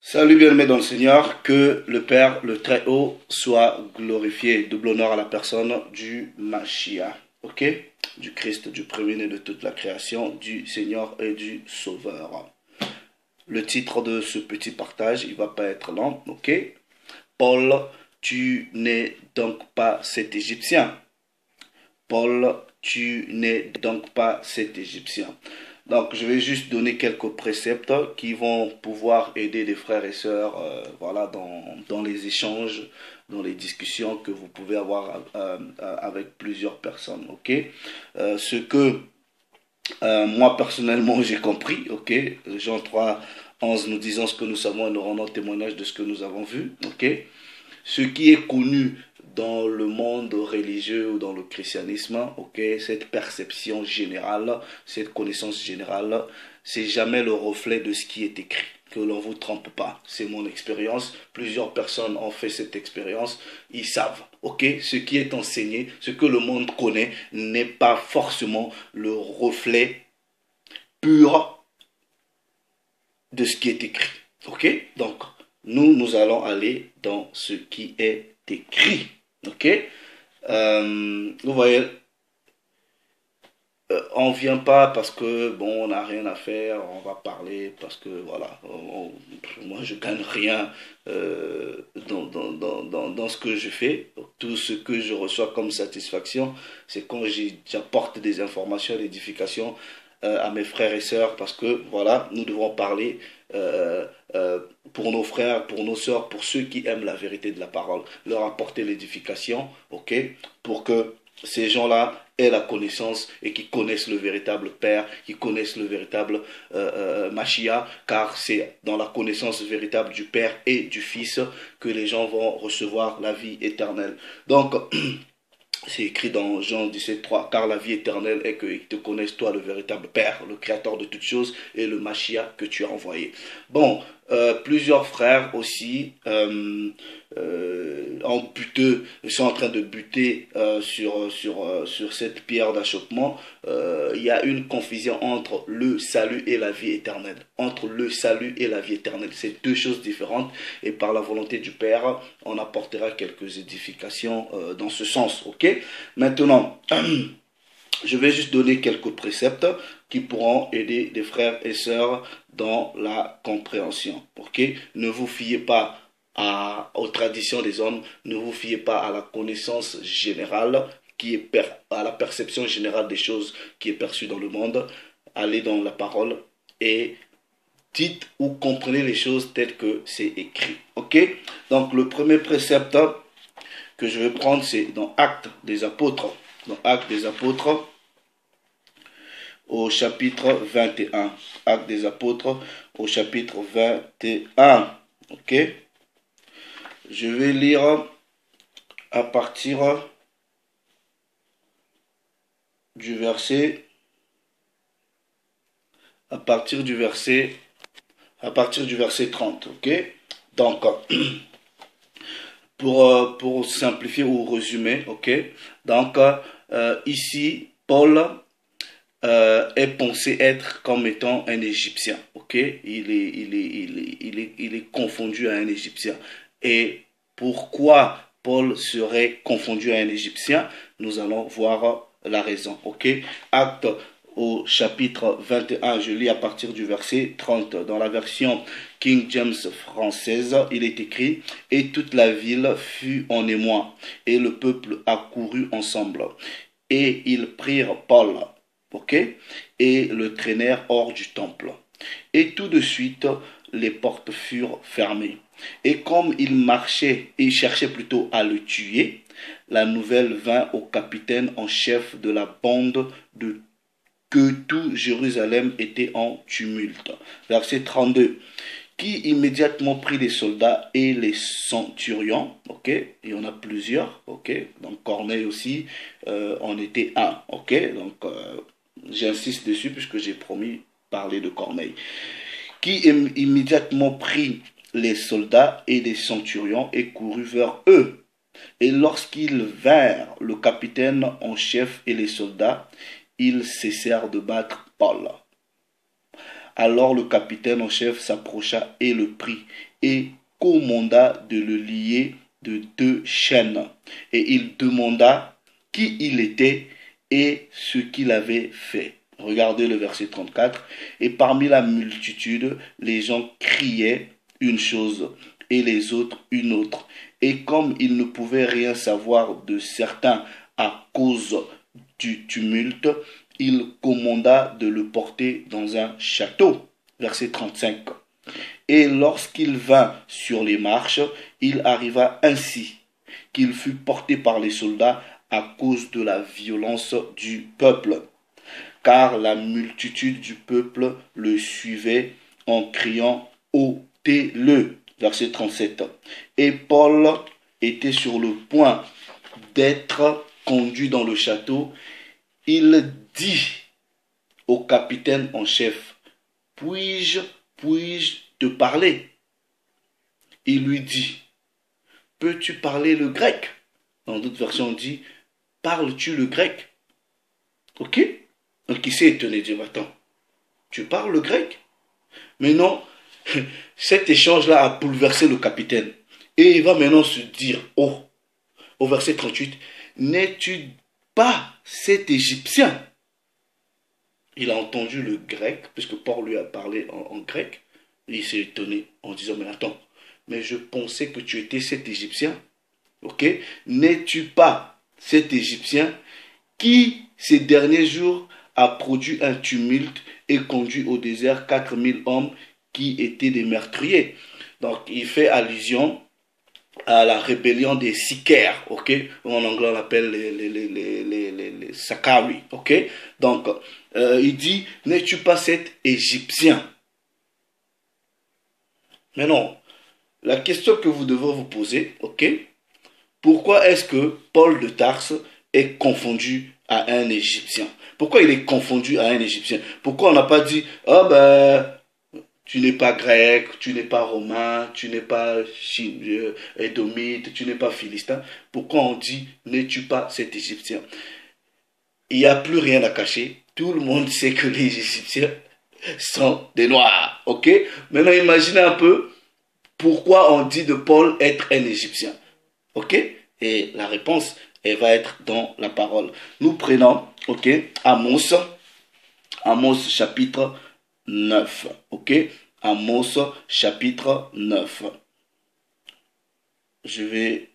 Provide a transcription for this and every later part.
Salut bien-aimés dans le Seigneur, que le Père, le Très-Haut, soit glorifié. Double honneur à la personne du Mashiach, ok? Du Christ, du premier-né de toute la création, du Seigneur et du Sauveur. Le titre de ce petit partage, il va pas être long, ok? Paul, tu n'es donc pas cet Égyptien. Paul, tu n'es donc pas cet Égyptien. Donc, je vais juste donner quelques préceptes qui vont pouvoir aider des frères et sœurs voilà, dans les échanges, dans les discussions que vous pouvez avoir avec plusieurs personnes. Ok. Ce que moi, personnellement, j'ai compris. Ok. Jean 3, 11 nous disons ce que nous savons et nous rendons témoignage de ce que nous avons vu. Ok. Ce qui est connu dans le monde religieux ou dans le christianisme, ok, cette perception générale, cette connaissance générale, c'est jamais le reflet de ce qui est écrit. Que l'on vous trompe pas. C'est mon expérience. Plusieurs personnes ont fait cette expérience. Ils savent, ok, ce qui est enseigné, ce que le monde connaît, n'est pas forcément le reflet pur de ce qui est écrit. Ok, donc nous allons aller dans ce qui est écrit. Ok, vous voyez, on vient pas parce que bon, on n'a rien à faire, on va parler parce que voilà, moi je gagne rien dans ce que je fais. Tout ce que je reçois comme satisfaction, c'est quand j'apporte des informations, d'édification à mes frères et sœurs parce que voilà, nous devons parler pour nos frères, pour nos sœurs, pour ceux qui aiment la vérité de la parole, leur apporter l'édification, ok, pour que ces gens-là aient la connaissance et qui connaissent le véritable Père, qui connaissent le véritable Mashiach, car c'est dans la connaissance véritable du Père et du Fils que les gens vont recevoir la vie éternelle. Donc, c'est écrit dans Jean 17,3, car la vie éternelle est qu'ils te connaissent, toi, le véritable Père, le Créateur de toutes choses, et le Mashiach que tu as envoyé. Bon, plusieurs frères aussi sont en train de buter sur cette pierre d'achoppement. Il y a une confusion entre le salut et la vie éternelle. Entre le salut et la vie éternelle. C'est deux choses différentes. Et par la volonté du Père, on apportera quelques édifications dans ce sens. Ok? Maintenant, je vais juste donner quelques préceptes qui pourront aider des frères et sœurs dans la compréhension. Ok? Ne vous fiez pas aux traditions des hommes, ne vous fiez pas à la connaissance générale, à la perception générale des choses qui est perçue dans le monde. Allez dans la parole et dites ou comprenez les choses telles que c'est écrit. Ok? Donc le premier précepte que je vais prendre, c'est dans Actes des Apôtres. Dans Actes des Apôtres, au chapitre 21. Actes des Apôtres, au chapitre 21. Ok? Je vais lire à partir du verset 30. Ok? Donc, pour simplifier ou résumer, ok? Donc, ici, Paul est pensé être comme étant un Égyptien, ok? Il est confondu à un Égyptien. Et pourquoi Paul serait confondu à un Égyptien? Nous allons voir la raison, ok? Acte au chapitre 21, je lis à partir du verset 30. Dans la version King James française, il est écrit « Et toute la ville fut en émoi, et le peuple accourut ensemble. Et ils prirent Paul, ok, et le traînèrent hors du temple. Et tout de suite, les portes furent fermées. Et comme il cherchait plutôt à le tuer, la nouvelle vint au capitaine en chef de la bande de que tout Jérusalem était en tumulte. Verset 32. Qui immédiatement prit les soldats et les centurions, ok, il y en a plusieurs, ok, donc Corneille aussi en était un, ok, donc j'insiste dessus puisque j'ai promis parler de Corneille, qui immédiatement prit les soldats et les centurions et courut vers eux. Et lorsqu'ils vinrent le capitaine en chef et les soldats, ils cessèrent de battre Paul. Alors le capitaine en chef s'approcha et le prit, et commanda de le lier de 2 chaînes. Et il demanda qui il était et ce qu'il avait fait. Regardez le verset 34. Et parmi la multitude, les gens criaient une chose et les autres une autre. Et comme ils ne pouvaient rien savoir de certains à cause du tumulte, il commanda de le porter dans un château. Verset 35. Et lorsqu'il vint sur les marches, il arriva ainsi qu'il fut porté par les soldats à cause de la violence du peuple. Car la multitude du peuple le suivait en criant « ôtez-le » verset 37. Et Paul était sur le point d'être conduit dans le château. Il dit au capitaine en chef, « Puis-je te parler ?» Il lui dit, « Peux-tu parler le grec ?» Dans d'autres versions, on dit, « Parles-tu le grec ?» Ok? Donc il s'est étonné, il dit, « Attends, tu parles le grec ?» Mais non, cet échange-là a bouleversé le capitaine. Et il va maintenant se dire, oh, au verset 38, « N'es-tu pas cet Égyptien ?» Il a entendu le grec, puisque Paul lui a parlé en grec. Il s'est étonné en disant, mais attends, mais je pensais que tu étais cet Égyptien. Ok? N'es-tu pas cet Égyptien qui, ces derniers jours, a produit un tumulte et conduit au désert 4000 hommes qui étaient des meurtriers. Donc, il fait allusion à la rébellion des Sicaires, ok? En anglais, on l'appelle les Sakari, ok? Donc, il dit, n'es-tu pas cet Égyptien? Mais non, la question que vous devez vous poser, ok? Pourquoi est-ce que Paul de Tarse est confondu à un Égyptien? Pourquoi il est confondu à un Égyptien? Pourquoi on n'a pas dit, oh ben, tu n'es pas grec, tu n'es pas romain, tu n'es pas édomite, tu n'es pas philistin. Pourquoi on dit, n'es-tu pas cet Égyptien? Il n'y a plus rien à cacher. Tout le monde sait que les Égyptiens sont des Noirs. Ok? Maintenant, imaginez un peu pourquoi on dit de Paul être un Égyptien. Ok? Et la réponse, elle va être dans la parole. Nous prenons, ok, Amos chapitre 9. Ok? Amos chapitre 9. Je vais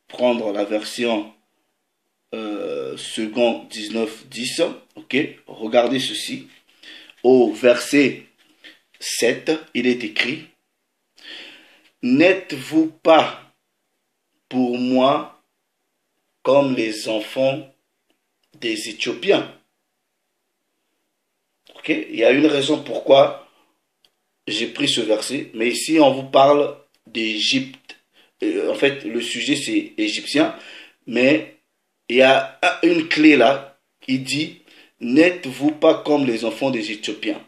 prendre la version second 19:10. Ok? Regardez ceci. Au verset 7, il est écrit, « N'êtes-vous pas pour moi comme les enfants des Éthiopiens ?» Ok? Il y a une raison pourquoi j'ai pris ce verset, mais ici on vous parle d'Égypte. En fait, le sujet c'est égyptien, mais il y a une clé là qui dit, « N'êtes-vous pas comme les enfants des Éthiopiens,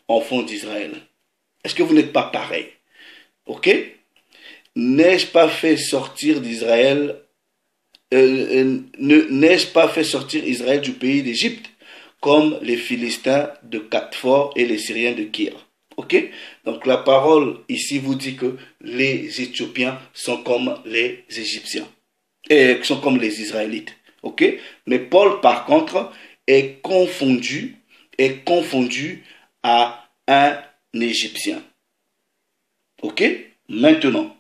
enfants d'Israël ?» Est-ce que vous n'êtes pas pareil? Ok? N'ai-je pas fait sortir d'Israël, n'ai-je pas fait sortir Israël du pays d'Égypte, comme les Philistins de Catfor et les Syriens de Kir? Ok? Donc la parole ici vous dit que les Éthiopiens sont comme les Égyptiens, et sont comme les Israélites. Ok? Mais Paul par contre est confondu à un Égyptien. Ok? Maintenant,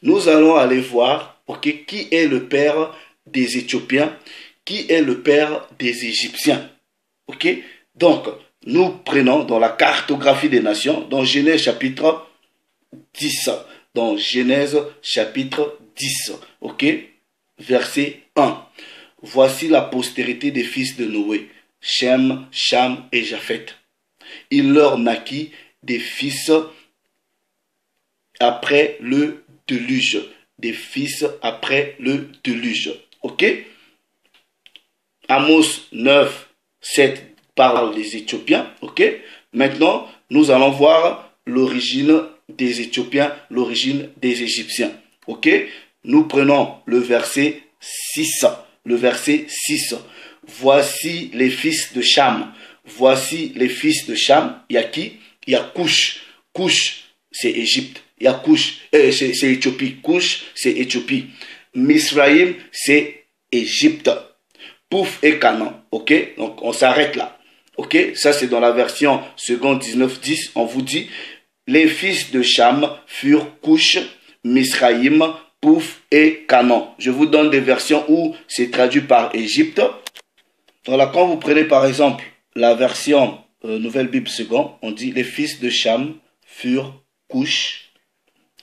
nous allons aller voir, ok, qui est le père des Éthiopiens, qui est le père des Égyptiens. Ok? Donc, nous prenons dans la cartographie des nations, dans Genèse chapitre 10. Dans Genèse chapitre 10. Ok? Verset 1. Voici la postérité des fils de Noé, Shem, Cham et Japhet. Il leur naquit des fils après le déluge. Des fils après le déluge. Ok? Amos 9, 7 parle des Éthiopiens. Ok? Maintenant, nous allons voir l'origine des Éthiopiens, l'origine des Égyptiens. Ok? Nous prenons le verset 6. Le verset 6. Voici les fils de Cham. voici les fils de Cham. Il y a qui? Il y a Couche. Couche, c'est Égypte. Il y a Couche, c'est Éthiopie. Couche, c'est Éthiopie. Misraïm, c'est Égypte. Pouf et Canaan. Ok? Donc, on s'arrête là. Ok? Ça, c'est dans la version seconde 19-10. On vous dit, les fils de Cham furent Couche, Misraïm, Pouf et Canaan. Je vous donne des versions où c'est traduit par Égypte. Donc là, quand vous prenez par exemple la version Nouvelle Bible seconde, on dit les fils de Cham furent Couche,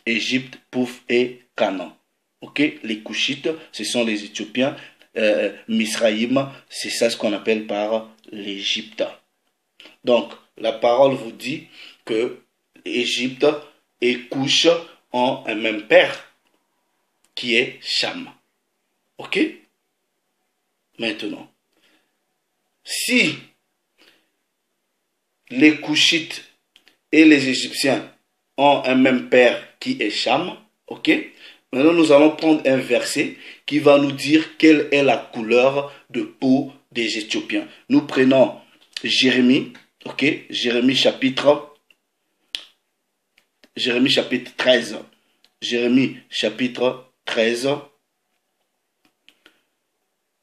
Égypte, Pouf et Canaan. Ok? Les Couchites, ce sont les Éthiopiens. Misraïm, c'est ça ce qu'on appelle par l'Égypte. Donc, la parole vous dit que Égypte et Couche ont un même père, qui est Cham. Ok? Maintenant, si les Couchites et les Égyptiens ont un même père qui est Cham, ok? Maintenant, nous allons prendre un verset qui va nous dire quelle est la couleur de peau des Éthiopiens. Nous prenons Jérémie, ok? Jérémie chapitre 13. Jérémie chapitre 13.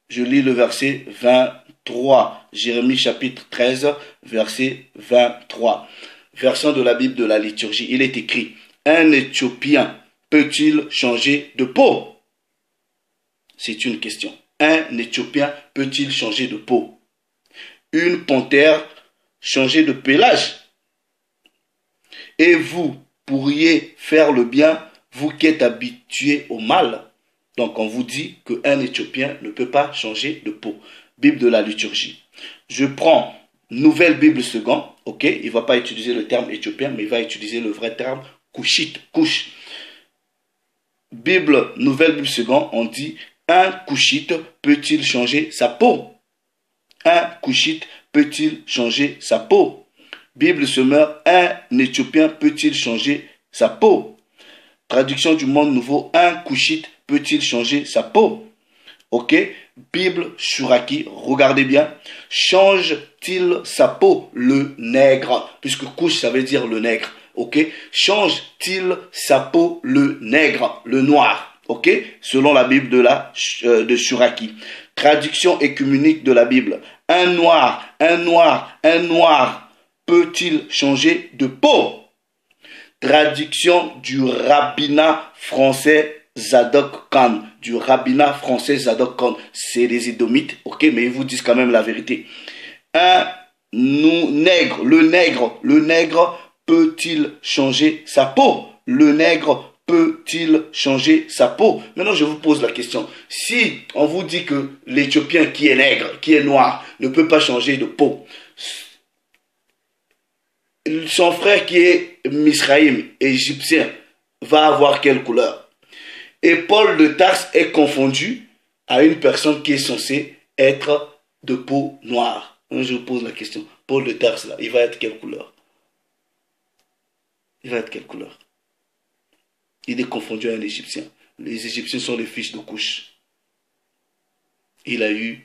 Je lis le verset 23. Jérémie chapitre 13, verset 23. Version de la Bible de la liturgie. Il est écrit, un Éthiopien peut-il changer de peau? C'est une question. Un Éthiopien peut-il changer de peau? Une panthère changer de pelage? Et vous pourriez faire le bien, vous qui êtes habitué au mal? Donc on vous dit qu'un Éthiopien ne peut pas changer de peau. Bible de la liturgie. Je prends Nouvelle Bible seconde, ok? Il ne va pas utiliser le terme éthiopien, mais il va utiliser le vrai terme couchite, couche. Bible, Nouvelle Bible seconde, on dit un couchite peut-il changer sa peau? Un couchite peut-il changer sa peau? Bible Semeur, un Éthiopien peut-il changer sa peau? Traduction du Monde Nouveau, un couchite peut-il changer sa peau? Ok? Bible Shuraki, regardez bien. Change-t-il sa peau, le nègre? Puisque couche, ça veut dire le nègre. Ok? Change-t-il sa peau, le nègre, le noir? Ok? Selon la Bible de Shuraki. Traduction écuménique de la Bible. Un noir peut-il changer de peau? Traduction du rabbinat français Zadok Khan, du rabbinat français Zadok Khan. C'est des Édomites, ok, mais ils vous disent quand même la vérité. Le nègre peut-il changer sa peau? Le nègre peut-il changer sa peau? Maintenant, je vous pose la question. Si on vous dit que l'Éthiopien qui est nègre, qui est noir, ne peut pas changer de peau, son frère qui est Misraïm, égyptien, va avoir quelle couleur? Et Paul de Tarse est confondu à une personne qui est censée être de peau noire. Donc je vous pose la question. Paul de Tarse, là, il va être quelle couleur? Il va être quelle couleur? Il est confondu à un Égyptien. Les Égyptiens sont les fils de Couche. Il a eu...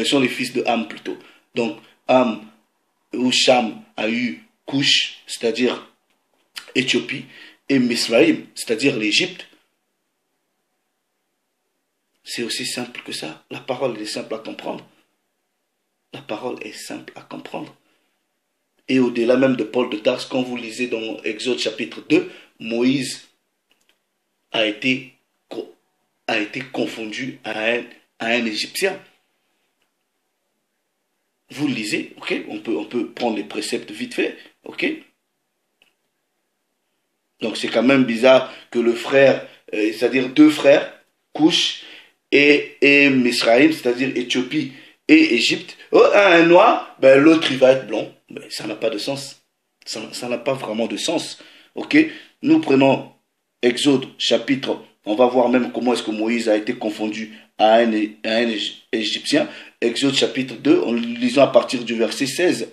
sont les fils de Ham plutôt. Donc, Ham ou Cham a eu Couche, c'est-à-dire Éthiopie, et Misraïm, c'est-à-dire l'Égypte. C'est aussi simple que ça. La parole est simple à comprendre. La parole est simple à comprendre. Et au-delà même de Paul de Tarse, quand vous lisez dans Exode chapitre 2, Moïse a été confondu à un Égyptien. Vous le lisez, ok? On peut prendre les préceptes vite fait, ok? Donc c'est quand même bizarre que le frère, c'est-à-dire deux frères, Couche et Misraïm, c'est-à-dire Éthiopie et Égypte, un noir, ben, l'autre il va être blond. Ben, ça n'a pas de sens. Ça n'a pas vraiment de sens. Ok? Nous prenons Exode chapitre, on va voir même comment est-ce que Moïse a été confondu à un Égyptien. Exode chapitre 2, en lisant à partir du verset 16.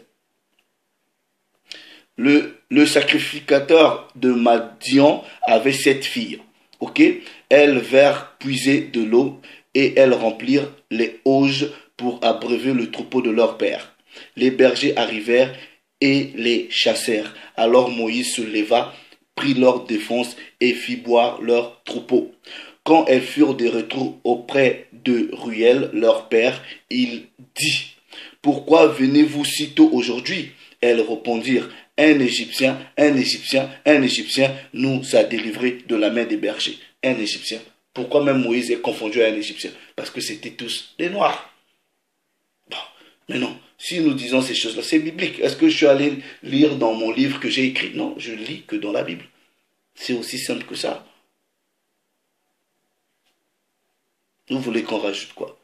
Le sacrificateur de Madian avait 7 filles. Ok? Elles vinrent puiser de l'eau et elles remplirent les auges pour abreuver le troupeau de leur père. Les bergers arrivèrent et les chassèrent. Alors Moïse se leva, prit leur défense et fit boire leur troupeau. Quand elles furent de retour auprès de Ruel, leur père, il dit, « Pourquoi venez-vous si tôt aujourd'hui ?» Elles répondirent, « Un Égyptien, un Égyptien, un Égyptien nous a délivrés de la main des bergers. » Un Égyptien. Pourquoi même Moïse est confondu à un Égyptien? Parce que c'était tous des Noirs. Bon, mais non, si nous disons ces choses-là, c'est biblique. Est-ce que je suis allé lire dans mon livre que j'ai écrit? Non, je lis que dans la Bible. C'est aussi simple que ça. Vous voulez qu'on rajoute quoi?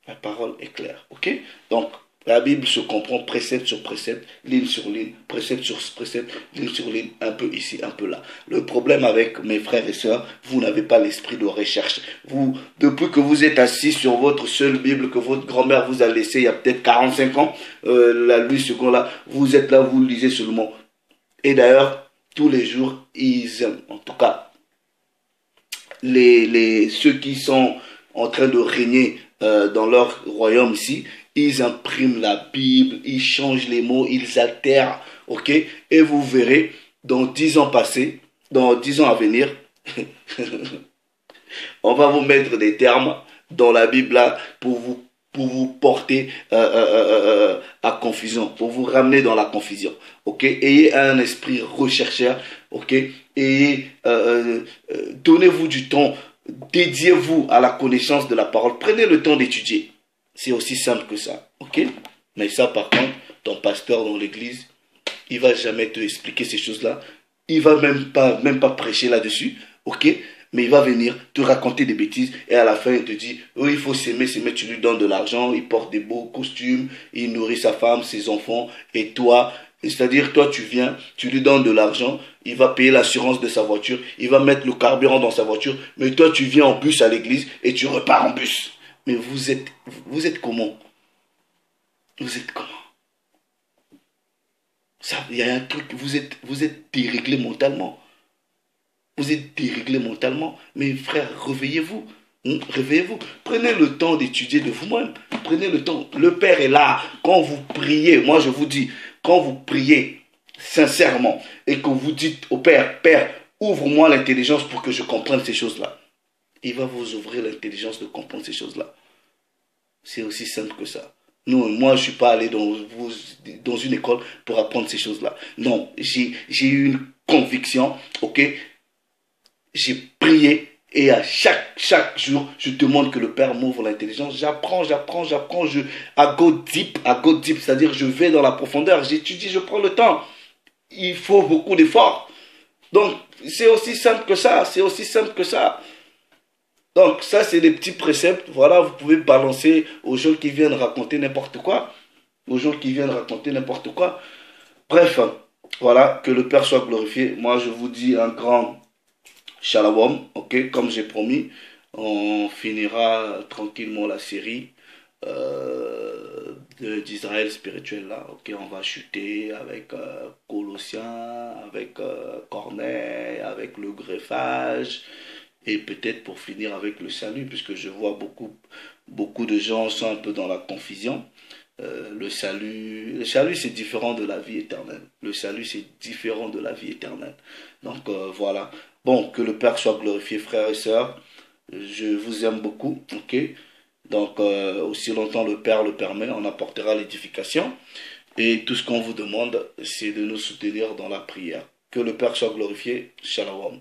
La parole est claire, ok? Donc, la Bible se comprend précepte sur précepte, ligne sur ligne, précepte sur précepte, ligne sur ligne, un peu ici, un peu là. Le problème avec mes frères et sœurs, vous n'avez pas l'esprit de recherche. Vous, depuis que vous êtes assis sur votre seule Bible que votre grand-mère vous a laissée il y a peut-être 45 ans, la Louis II là, vous êtes là, vous lisez seulement. Et d'ailleurs, tous les jours, ils aiment, en tout cas, ceux qui sont en train de régner dans leur royaume ici, ils impriment la Bible, ils changent les mots, ils altèrent, ok? Et vous verrez, dans 10 ans passés, dans 10 ans à venir, on va vous mettre des termes dans la Bible là pour vous porter à confusion, pour vous ramener dans la confusion, ok? Ayez un esprit rechercheur, ok? Et donnez-vous du temps, dédiez-vous à la connaissance de la parole, prenez le temps d'étudier. C'est aussi simple que ça, ok? Mais ça, par contre, ton pasteur dans l'église, il va jamais te expliquer ces choses-là. Il va même pas prêcher là-dessus, ok? Mais il va venir te raconter des bêtises et à la fin, il te dit, oui, il faut s'aimer, tu lui donnes de l'argent, il porte des beaux costumes, il nourrit sa femme, ses enfants, et toi, c'est-à-dire, toi, tu viens, tu lui donnes de l'argent, il va payer l'assurance de sa voiture, il va mettre le carburant dans sa voiture, mais toi, tu viens en bus à l'église et tu repars en bus. Mais vous êtes comment? Vous êtes comment? Ça, il y a un truc, vous êtes déréglé mentalement. Vous êtes déréglé mentalement. Mais frère, réveillez-vous. Réveillez-vous. Prenez le temps d'étudier de vous-même. Prenez le temps. Le Père est là. Quand vous priez, moi je vous dis, quand vous priez sincèrement et que vous dites au Père, Père, ouvre-moi l'intelligence pour que je comprenne ces choses-là. Il va vous ouvrir l'intelligence de comprendre ces choses-là. C'est aussi simple que ça. Non, moi, je ne suis pas allé dans une école pour apprendre ces choses-là. Non, j'ai eu une conviction, ok? J'ai prié et à chaque jour, je demande que le Père m'ouvre l'intelligence. J'apprends, à go deep, c'est-à-dire je vais dans la profondeur, j'étudie, je prends le temps. Il faut beaucoup d'efforts. Donc, c'est aussi simple que ça, c'est aussi simple que ça. Donc, ça, c'est des petits préceptes. Voilà, vous pouvez balancer aux gens qui viennent raconter n'importe quoi. Aux gens qui viennent raconter n'importe quoi. Bref, voilà, que le Père soit glorifié. Moi, je vous dis un grand shalom, ok? Comme j'ai promis, on finira tranquillement la série d'Israël spirituel là, ok? On va chuter avec Colossiens, avec Corneille, avec le greffage. Et peut-être pour finir avec le salut, puisque je vois beaucoup de gens sont un peu dans la confusion. Le salut c'est différent de la vie éternelle. Le salut c'est différent de la vie éternelle. Donc voilà. Bon, que le Père soit glorifié, frères et sœurs. Je vous aime beaucoup, ok? Donc aussi longtemps le Père le permet, on apportera l'édification. Et tout ce qu'on vous demande, c'est de nous soutenir dans la prière. Que le Père soit glorifié. Shalom.